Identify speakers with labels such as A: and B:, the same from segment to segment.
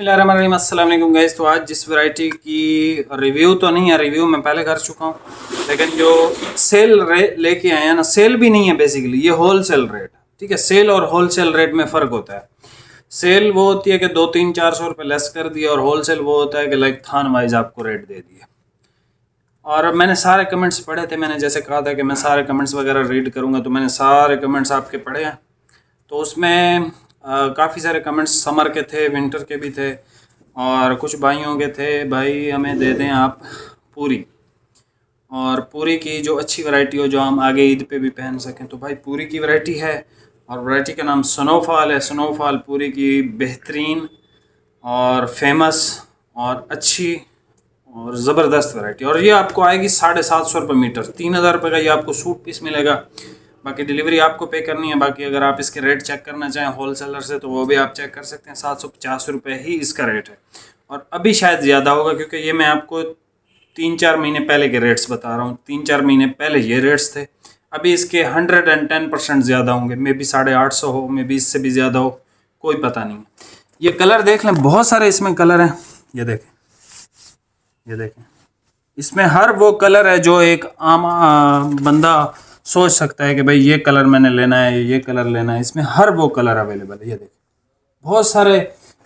A: अस्सलाम वालेकुम गाइस। तो आज जिस वैरायटी की रिव्यू तो नहीं है, रिव्यू मैं पहले कर चुका हूँ, लेकिन जो सेल लेके आए हैं ना, सेल भी नहीं है बेसिकली, ये होल सेल रेट। ठीक है, सेल और होल सेल रेट में फ़र्क होता है। सेल वो होती है कि 200-400 रुपये लेस कर दिया, और होल सेल वो होता है कि लाइक थान वाइज आपको रेट दे दिया। और मैंने सारे कमेंट्स पढ़े थे, मैंने जैसे कहा था कि मैं सारे कमेंट्स वगैरह रीड करूँगा, तो मैंने सारे कमेंट्स आपके पढ़े हैं। तो उसमें काफ़ी सारे कमेंट्स समर के थे, विंटर के भी थे, और कुछ भाइयों के थे, भाई हमें दे दें आप पूरी, और पूरी की जो अच्छी वैरायटी हो जो हम आगे ईद पे भी पहन सकें। तो भाई पूरी की वैरायटी है, और वैरायटी का नाम स्नोफॉल है। स्नोफॉल पूरी की बेहतरीन और फेमस और अच्छी और ज़बरदस्त वैरायटी, और ये आपको आएगी 750 रुपये मीटर। 3000 रुपये का ये आपको सूट पीस मिलेगा। बाकी डिलीवरी आपको पे करनी है। बाकी अगर आप इसके रेट चेक करना चाहें होल सेलर से, तो वो भी आप चेक कर सकते हैं। 750 रुपये ही इसका रेट है, और अभी शायद ज़्यादा होगा, क्योंकि ये मैं आपको 3-4 महीने पहले के रेट्स बता रहा हूँ। 3-4 महीने पहले ये रेट्स थे, अभी इसके 110% ज़्यादा होंगे। मे बी 850 हो, मे बी इससे भी ज़्यादा हो, कोई पता नहीं। ये कलर देख लें, बहुत सारे इसमें कलर हैं। ये देखें, ये देखें, इसमें हर वो कलर है जो एक आम बंदा सोच सकता है कि भाई ये कलर मैंने लेना है, ये कलर लेना है। इसमें हर वो कलर अवेलेबल है। ये देखें, बहुत सारे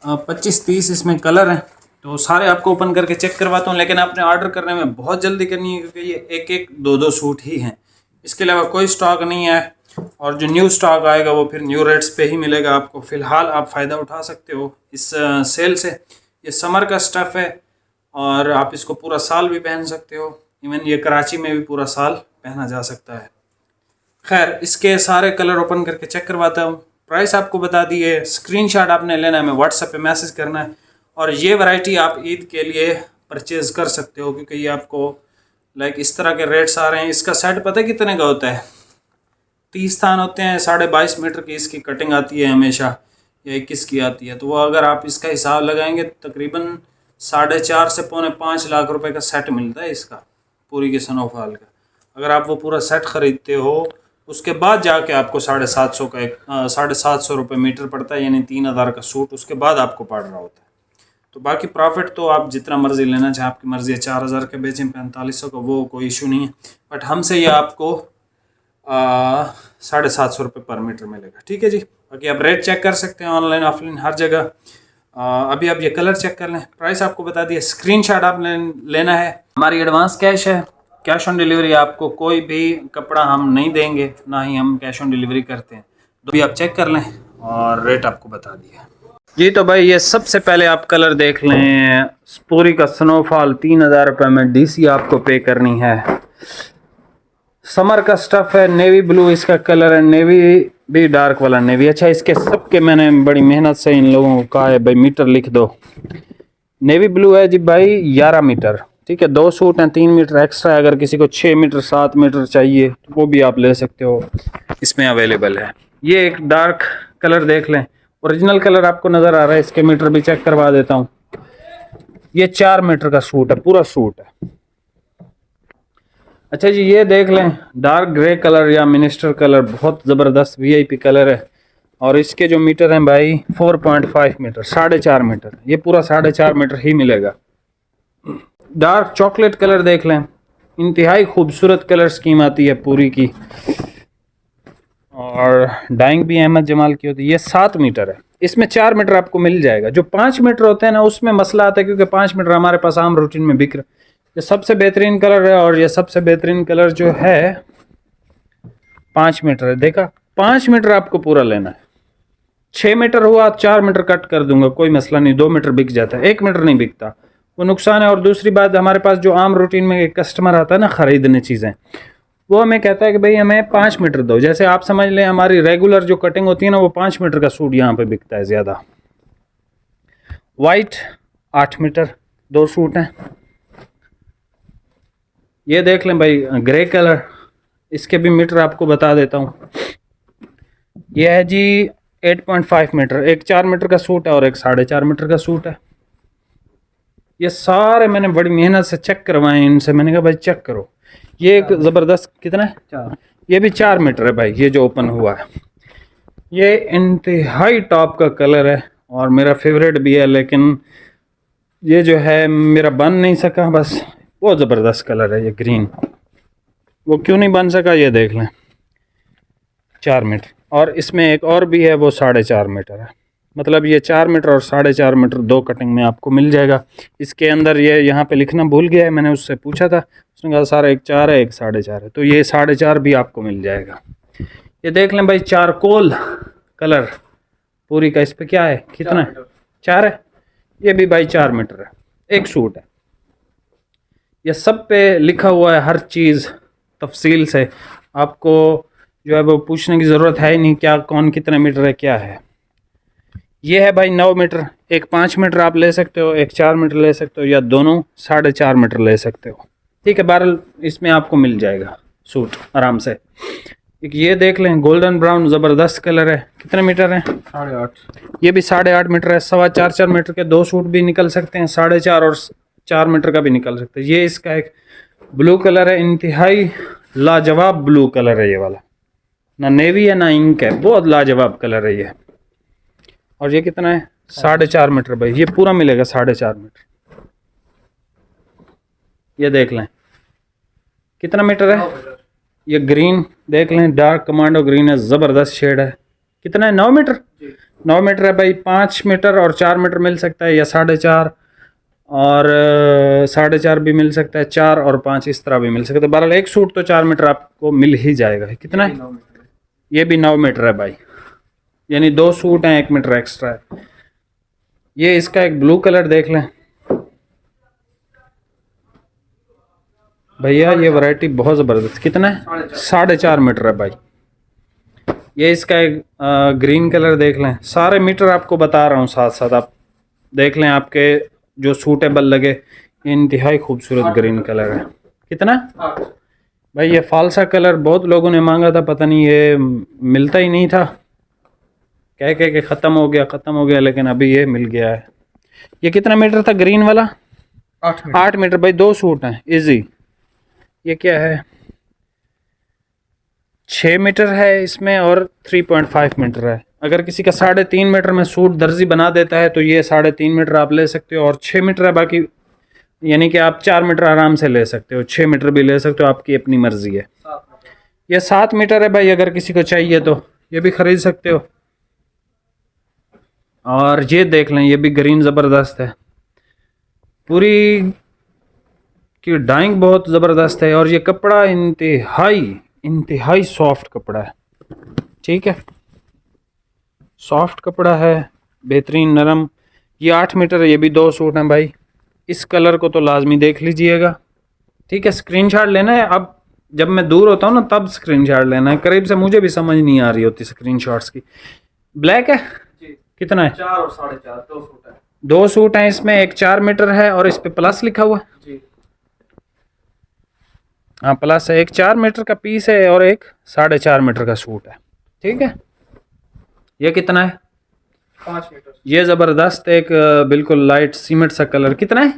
A: 25-30 इसमें कलर हैं। तो सारे आपको ओपन करके चेक करवाता हूँ, लेकिन आपने ऑर्डर करने में बहुत जल्दी करनी है, क्योंकि ये एक एक दो दो सूट ही हैं। इसके अलावा कोई स्टॉक नहीं है, और जो न्यू स्टॉक आएगा वो फिर न्यू रेट्स पे ही मिलेगा आपको। फ़िलहाल आप फ़ायदा उठा सकते हो इस सेल से। ये समर का स्टफ़ है, और आप इसको पूरा साल भी पहन सकते हो। इवन ये कराची में भी पूरा साल पहना जा सकता है। खैर, इसके सारे कलर ओपन करके चेक करवाता हूँ। प्राइस आपको बता दिए, स्क्रीनशॉट आपने लेना है, मैं व्हाट्सएप पे मैसेज करना है। और ये वैरायटी आप ईद के लिए परचेज़ कर सकते हो, क्योंकि ये आपको लाइक इस तरह के रेट्स आ रहे हैं। इसका सेट पता है कितने का होता है? 30 थान होते हैं, 22.5 मीटर की इसकी कटिंग आती है हमेशा, या 21 की आती है। तो वो अगर आप इसका हिसाब लगाएंगे, तकरीबन 4.5 से 5.25 लाख रुपए का सेट मिलता है इसका, पूरी के स्नोफॉल का। अगर आप वो पूरा सेट ख़रीदते हो, उसके बाद जाके आपको 750 का 750 रुपये मीटर पड़ता है, यानी 3000 का सूट उसके बाद आपको पड़ रहा होता है। तो बाकी प्रॉफिट तो आप जितना मर्ज़ी लेना चाहें, आपकी मर्ज़ी है। 4000 के बेचें, 4500 का, वो कोई इशू नहीं है। बट हमसे ये आपको 750 रुपये पर मीटर मिलेगा। ठीक है जी। बाकी आप रेट चेक कर सकते हैं ऑनलाइन ऑफलाइन हर जगह। अभी आप ये कलर चेक कर लें। प्राइस आपको बता दिया, स्क्रीनशॉट आपने लेना है। हमारी एडवांस कैश है, कैश ऑन डिलीवरी। आपको कोई भी कपड़ा हम नहीं देंगे, ना ही हम कैश ऑन डिलीवरी करते हैं। तो भी आप चेक कर लें, और रेट आपको बता दिया जी। तो भाई ये सबसे पहले आप कलर देख लें। पूरी का स्नोफॉल 3000 रुपये में डीसी आपको पे करनी है। समर का स्टफ़ है, नेवी ब्लू इसका कलर है, नेवी भी डार्क वाला नेवी। अच्छा, इसके सबके मैंने बड़ी मेहनत से इन लोगों को कहा है भाई मीटर लिख दो। नेवी ब्लू है जी भाई 11 मीटर। ठीक है, 2 सूट हैं, 3 मीटर एक्स्ट्रा है। अगर किसी को 6 मीटर 7 मीटर चाहिए तो वो भी आप ले सकते हो, इसमें अवेलेबल है। ये एक डार्क कलर देख लें, ओरिजिनल कलर आपको नज़र आ रहा है। इसके मीटर भी चेक करवा देता हूँ। ये 4 मीटर का सूट है, पूरा सूट है। अच्छा जी, ये देख लें, डार्क ग्रे कलर या मिनिस्टर कलर, बहुत ज़बरदस्त वीआईपी कलर है। और इसके जो मीटर हैं भाई 4.5 मीटर, 4.5 मीटर। ये पूरा 4.5 मीटर ही मिलेगा। डार्क चॉकलेट कलर देख लें, इंतहाई खूबसूरत कलर स्कीम आती है पूरी की, और डाइंग भी अहमद जमाल की होती है। ये 7 मीटर है, इसमें 4 मीटर आपको मिल जाएगा। जो 5 मीटर होते हैं ना, उसमें मसला आता है, क्योंकि 5 मीटर हमारे पास आम रूटीन में बिक रहा। ये सबसे बेहतरीन कलर है, और ये सबसे बेहतरीन कलर जो है 5 मीटर है। देखा, 5 मीटर आपको पूरा लेना है। 6 मीटर हुआ, 4 मीटर कट कर दूंगा, कोई मसला नहीं। 2 मीटर बिक जाता है, 1 मीटर नहीं बिकता, वो नुकसान है। और दूसरी बात, हमारे पास जो आम रूटीन में एक कस्टमर आता है ना ख़रीदने चीज़ें, वो हमें कहता है कि भाई हमें 5 मीटर दो। जैसे आप समझ लें, हमारी रेगुलर जो कटिंग होती है ना, वो 5 मीटर का सूट यहाँ पे बिकता है ज़्यादा। वाइट 8 मीटर, 2 सूट हैं। ये देख लें भाई ग्रे कलर, इसके भी मीटर आपको बता देता हूँ। ये है जी 8.5 मीटर, एक 4 मीटर का सूट है और एक 4.5 मीटर का सूट है। ये सारे मैंने बड़ी मेहनत से चेक करवाए इनसे। मैंने कहा भाई चेक करो। ये एक ज़बरदस्त, कितना है? 4। ये भी 4 मीटर है भाई, ये जो ओपन हुआ है। ये इंतहाई टॉप का कलर है, और मेरा फेवरेट भी है, लेकिन ये जो है मेरा बन नहीं सका, बस बहुत ज़बरदस्त कलर है ये ग्रीन। वो क्यों नहीं बन सका ये देख लें। 4 मीटर, और इसमें एक और भी है वो 4.5 मीटर है। मतलब ये 4 मीटर और 4.5 मीटर 2 कटिंग में आपको मिल जाएगा। इसके अंदर ये यहाँ पे लिखना भूल गया है, मैंने उससे पूछा था, उसने कहा सारा एक 4 है एक 4.5 है, तो ये 4.5 भी आपको मिल जाएगा। ये देख लें भाई, चारकोल कलर पूरी का, इस पर क्या है, कितना है, 4 है। ये भी भाई 4 मीटर है, एक सूट है। ये सब पे लिखा हुआ है हर चीज़ तफसील से, आपको जो है वो पूछने की ज़रूरत है ही नहीं क्या कौन कितने मीटर है क्या है। ये है भाई 9 मीटर, एक 5 मीटर आप ले सकते हो, एक 4 मीटर ले सकते हो, या दोनों 4.5 मीटर ले सकते हो। ठीक है, बहरहाल इसमें आपको मिल जाएगा सूट आराम से। एक ये देख लें, गोल्डन ब्राउन ज़बरदस्त कलर है, कितने मीटर है, 8.5। ये भी 8.5 मीटर है। 4.25 मीटर के 2 सूट भी निकल सकते हैं, 4.5 और 4 मीटर का भी निकल सकते हैं। ये इसका एक ब्लू कलर है, इंतहाई लाजवाब ब्लू कलर है ये वाला, ना नेवी है ना इंक है, बहुत लाजवाब कलर है ये। और ये कितना है, 4.5 मीटर भाई, ये पूरा मिलेगा 4.5 मीटर। ये देख लें कितना मीटर है। ये ग्रीन देख लें, डार्क कमांडो ग्रीन है, ज़बरदस्त शेड है। कितना है, 9 मीटर। 9 मीटर है भाई, 5 मीटर और 4 मीटर मिल सकता है, या 4.5 और 4.5 भी मिल सकता है, 4 और 5 इस तरह भी मिल सकता है। बहरहाल एक सूट तो 4 मीटर आपको मिल ही जाएगा। कितना है, ये भी 9 मीटर है भाई, यानी 2 सूट हैं, 1 मीटर एक्स्ट्रा है। ये इसका एक ब्लू कलर देख लें भैया, ये वैरायटी बहुत ज़बरदस्त। कितना है, 4.5 मीटर है भाई। ये इसका एक ग्रीन कलर देख लें, सारे मीटर आपको बता रहा हूँ साथ साथ, आप देख लें आपके जो सूटेबल लगे। ये इंतहाई खूबसूरत ग्रीन कलर है। कितना भाई, ये फालसा कलर बहुत लोगों ने मांगा था, पता नहीं ये मिलता ही नहीं था, कह के ख़त्म हो गया, लेकिन अभी ये मिल गया है। ये कितना मीटर था ग्रीन वाला, 8 मीटर भाई, 2 सूट हैं इजी। ये क्या है, 6 मीटर है इसमें, और 3.5 मीटर है। अगर किसी का 3.5 मीटर में सूट दर्जी बना देता है तो ये 3.5 मीटर आप ले सकते हो, और 6 मीटर है बाकी, यानी कि आप 4 मीटर आराम से ले सकते हो, 6 मीटर भी ले सकते हो, आपकी अपनी मर्जी है। ये 7 मीटर है भाई, अगर किसी को चाहिए तो ये भी ख़रीद सकते हो। और ये देख लें, ये भी ग्रीन ज़बरदस्त है, पूरी की डाइंग बहुत ज़बरदस्त है, और ये कपड़ा इंतहाई सॉफ्ट कपड़ा है। ठीक है, सॉफ्ट कपड़ा है, बेहतरीन नरम। ये 8 मीटर है, ये भी 2 सूट हैं भाई। इस कलर को तो लाजमी देख लीजिएगा। ठीक है, स्क्रीनशॉट लेना है। अब जब मैं दूर होता हूँ ना तब स्क्रीनशॉट लेना है, करीब से मुझे भी समझ नहीं आ रही होती स्क्रीनशॉट्स की। ब्लैक है जी। कितना है, 4 और 4.5, 2 सूट है। 2 सूट हैं इसमें, एक 4 मीटर है और इस पे प्लस लिखा हुआ है जी। हाँ प्लस है, एक 4 मीटर का पीस है और एक 4.5 मीटर का सूट है। ठीक है, ये कितना है, 5 मीटर। ये ज़बरदस्त एक बिल्कुल लाइट सीमेंट सा कलर, कितना है,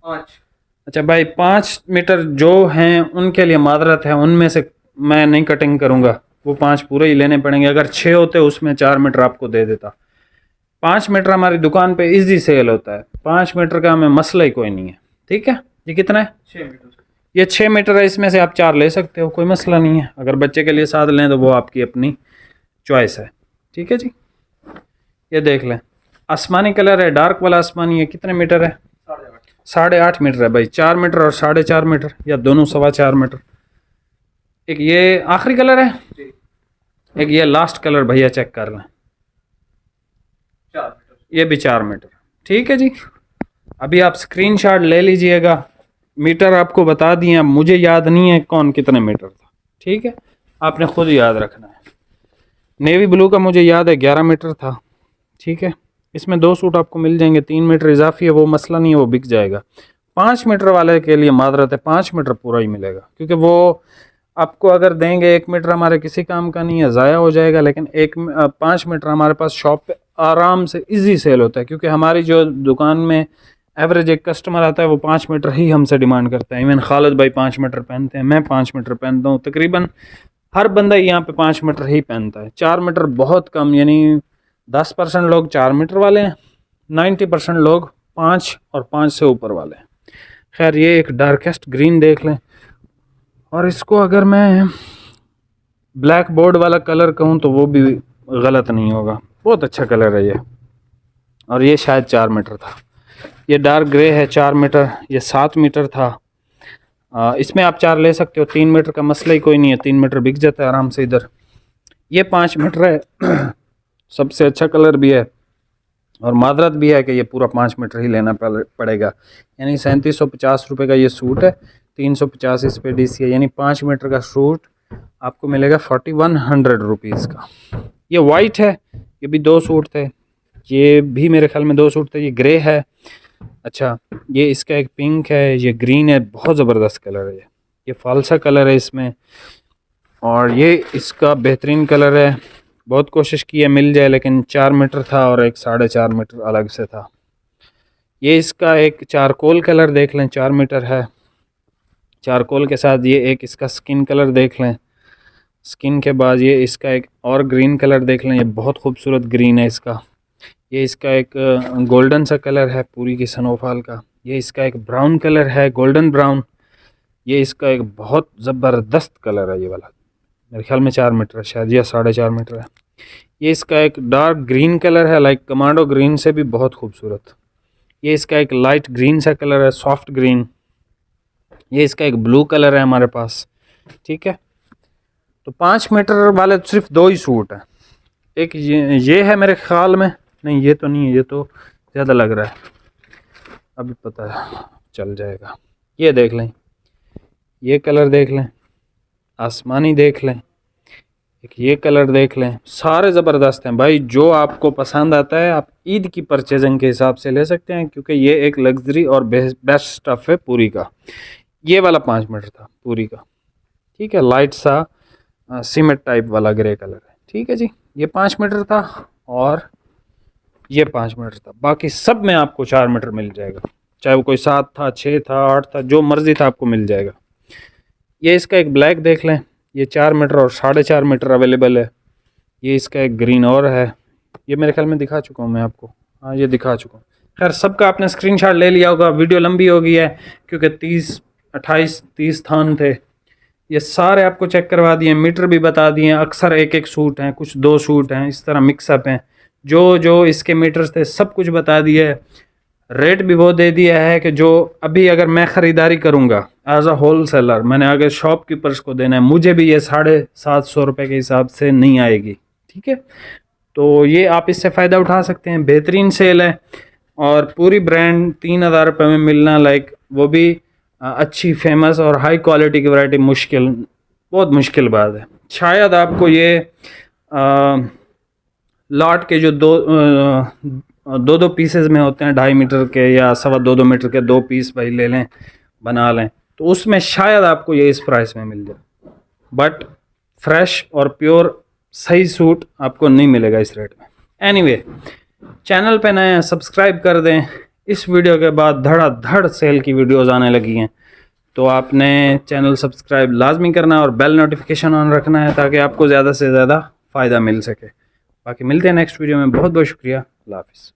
A: 5। अच्छा भाई, 5 मीटर जो हैं उनके लिए माजरत है, उनमें से मैं नहीं कटिंग करूँगा, वो 5 पूरे ही लेने पड़ेंगे। अगर 6 होते उसमें 4 मीटर आपको दे देता। 5 मीटर हमारी दुकान पे इजी सेल होता है, 5 मीटर का हमें मसला ही कोई नहीं है। ठीक है, ये कितना है, 6 मीटर। ये 6 मीटर है, इसमें से आप 4 ले सकते हो, कोई मसला नहीं है। अगर बच्चे के लिए 7 लें तो वो आपकी अपनी चॉइस है। ठीक है जी, ये देख लें, आसमानी कलर है, डार्क वाला आसमानी है। कितने मीटर है, 8.5 मीटर है भाई। 4 मीटर और 4.5 मीटर, या दोनों 4.25 मीटर। एक ये आखिरी कलर है, एक ये लास्ट कलर भैया चेक कर लें, 4 मीटर। ये भी 4 मीटर। ठीक है जी, अभी आप स्क्रीनशॉट ले लीजिएगा। मीटर आपको बता दिए, अब मुझे याद नहीं है कौन कितने मीटर था। ठीक है, आपने खुद याद रखना है। नेवी ब्लू का मुझे याद है 11 मीटर था। ठीक है, इसमें 2 सूट आपको मिल जाएंगे, 3 मीटर इजाफी है, वो मसला नहीं है, वो बिक जाएगा। 5 मीटर वाले के लिए माजरत है, 5 मीटर पूरा ही मिलेगा, क्योंकि वो आपको अगर देंगे 1 मीटर हमारे किसी काम का नहीं है, ज़ाया हो जाएगा। लेकिन 5 मीटर हमारे पास शॉप पे आराम से इजी सेल होता है, क्योंकि हमारी जो दुकान में एवरेज एक कस्टमर आता है वो 5 मीटर ही हमसे डिमांड करता है। इवन खालिद भाई 5 मीटर पहनते हैं, मैं 5 मीटर पहनता हूँ, तकरीबन हर बंदा यहाँ पे 5 मीटर ही पहनता है। 4 मीटर बहुत कम, यानी 10% लोग 4 मीटर वाले हैं, 90% लोग 5 और 5 से ऊपर वाले हैं। खैर ये एक डार्केस्ट ग्रीन देख लें, और इसको अगर मैं ब्लैक बोर्ड वाला कलर कहूँ तो वो भी गलत नहीं होगा, बहुत अच्छा कलर है ये। और ये शायद 4 मीटर था, ये डार्क ग्रे है 4 मीटर, ये 7 मीटर था। इसमें आप 4 ले सकते हो, 3 मीटर का मसला ही कोई नहीं है, 3 मीटर बिक जाता है आराम से इधर। ये 5 मीटर है सबसे अच्छा कलर भी है, और मादरत भी है कि ये पूरा 5 मीटर ही लेना पड़ेगा। यानी 3750 रुपये का ये सूट है, 350 इस पे DC है, यानी 5 मीटर का सूट आपको मिलेगा 4100 रुपीज़ का। ये वाइट है, ये भी 2 सूट थे, ये भी मेरे ख्याल में 2 सूट थे। ये ग्रे है, अच्छा ये इसका एक पिंक है, ये ग्रीन है, बहुत ज़बरदस्त कलर है ये फालसा कलर है इसमें, और ये इसका बेहतरीन कलर है। बहुत कोशिश की है मिल जाए, लेकिन 4 मीटर था और एक 4.5 मीटर अलग से था। ये इसका एक चारकोल कलर देख लें, 4 मीटर है, चारकोल के साथ ये एक इसका स्किन कलर देख लें, स्किन के बाद ये इसका एक और ग्रीन कलर देख लें, ये बहुत खूबसूरत ग्रीन है इसका। ये इसका एक गोल्डन सा कलर है पूरी की स्नोफॉल का। ये इसका एक ब्राउन कलर है, गोल्डन ब्राउन। ये इसका एक बहुत ज़बरदस्त कलर है, ये वाला मेरे ख्याल में 4 मीटर है शायद, या 4.5 मीटर है। ये इसका एक डार्क ग्रीन कलर है, लाइक कमांडो ग्रीन से भी बहुत खूबसूरत। ये इसका एक लाइट ग्रीन सा कलर है, सॉफ्ट ग्रीन। ये इसका एक ब्लू कलर है हमारे पास, ठीक है। तो 5 मीटर वाले सिर्फ 2 ही सूट हैं। एक ये है मेरे ख्याल में, नहीं ये तो नहीं है, ये तो ज़्यादा लग रहा है, अभी पता है चल जाएगा। ये देख लें, ये कलर देख लें, आसमानी देख लें, एक ये कलर देख लें, सारे ज़बरदस्त हैं भाई। जो आपको पसंद आता है आप ईद की परचेजिंग के हिसाब से ले सकते हैं, क्योंकि ये एक लग्जरी और बेस्ट स्टफ़ है पूरी का। ये वाला 5 मीटर था पूरी का, ठीक है, लाइट सा सीमेंट टाइप वाला ग्रे कलर है, ठीक है जी। ये 5 मीटर था और ये 5 मीटर था, बाकी सब में आपको 4 मीटर मिल जाएगा, चाहे वो कोई 7 था, 6 था, 8 था, जो मर्जी था आपको मिल जाएगा। ये इसका एक ब्लैक देख लें, ये 4 मीटर और 4.5 मीटर अवेलेबल है। ये इसका एक ग्रीन और है, ये मेरे ख्याल में दिखा चुका हूँ मैं आपको, हाँ ये दिखा चुका हूँ। खैर सबका आपने स्क्रीनशॉट ले लिया होगा, वीडियो लंबी हो गई है क्योंकि 30 थान थे। ये सारे आपको चेक करवा दिए, मीटर भी बता दिए, अक्सर एक एक सूट हैं, कुछ 2 सूट हैं, इस तरह मिक्सअप हैं। जो इसके मीटर्स थे सब कुछ बता दिया है, रेट भी वो दे दिया है कि जो अभी अगर मैं ख़रीदारी करूँगा एज अ होल सेलर, मैंने अगर शॉपकीपर्स को देना है, मुझे भी ये 750 रुपये के हिसाब से नहीं आएगी, ठीक है। तो ये आप इससे फ़ायदा उठा सकते हैं, बेहतरीन सेल है, और पूरी ब्रांड 3000 रुपये में मिलना, लाइक वो भी अच्छी फेमस और हाई क्वालिटी की वैरायटी मुश्किल, बहुत मुश्किल बात है। शायद आपको ये लॉट के जो दो पीसेस में होते हैं, 2.5 मीटर के या 2.25 मीटर के 2 पीस भाई ले लें, बना लें, तो उसमें शायद आपको ये इस प्राइस में मिल जाए, बट फ्रेश और प्योर सही सूट आपको नहीं मिलेगा इस रेट में। एनीवे, चैनल पे नए हैं सब्सक्राइब कर दें। इस वीडियो के बाद धड़ाधड़ सेल की वीडियोस आने लगी हैं, तो आपने चैनल सब्सक्राइब लाजमी करना है और बेल नोटिफिकेशन ऑन रखना है, ताकि आपको ज़्यादा से ज़्यादा फ़ायदा मिल सके। बाकी मिलते हैं नेक्स्ट वीडियो में, बहुत बहुत शुक्रिया, अल्लाह हाफ़िज़।